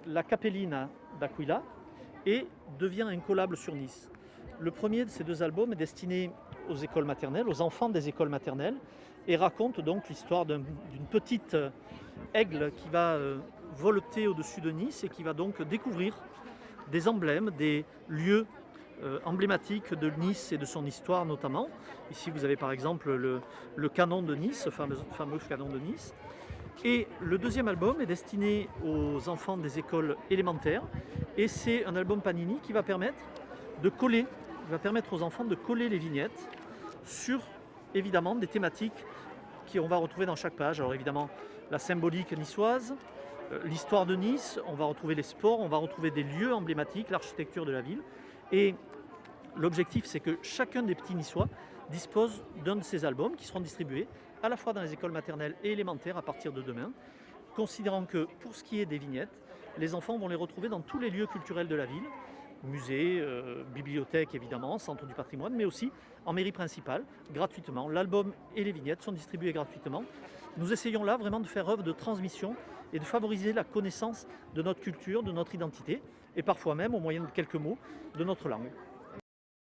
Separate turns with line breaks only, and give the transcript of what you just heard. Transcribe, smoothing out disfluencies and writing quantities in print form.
la Capellina d'Aquila et devient incollable sur Nice. Le premier de ces deux albums est destiné aux écoles maternelles, aux enfants des écoles maternelles, et raconte donc l'histoire d'une petite aigle qui va voleter au-dessus de Nice et qui va donc découvrir des emblèmes, des lieux emblématiques de Nice et de son histoire notamment. Ici vous avez par exemple le canon de Nice, ce fameux canon de Nice. Et le deuxième album est destiné aux enfants des écoles élémentaires et c'est un album Panini qui va permettre aux enfants de coller les vignettes sur évidemment des thématiques qu'on va retrouver dans chaque page. Alors évidemment la symbolique niçoise, l'histoire de Nice, on va retrouver les sports, on va retrouver des lieux emblématiques, l'architecture de la ville. Et l'objectif c'est que chacun des petits Niçois dispose d'un de ces albums qui seront distribués à la fois dans les écoles maternelles et élémentaires à partir de demain, considérant que pour ce qui est des vignettes, les enfants vont les retrouver dans tous les lieux culturels de la ville, musées, bibliothèques évidemment, centre du patrimoine, mais aussi en mairie principale, gratuitement. L'album et les vignettes sont distribués gratuitement. Nous essayons là vraiment de faire œuvre de transmission et de favoriser la connaissance de notre culture, de notre identité, et parfois même, au moyen de quelques mots, de notre langue.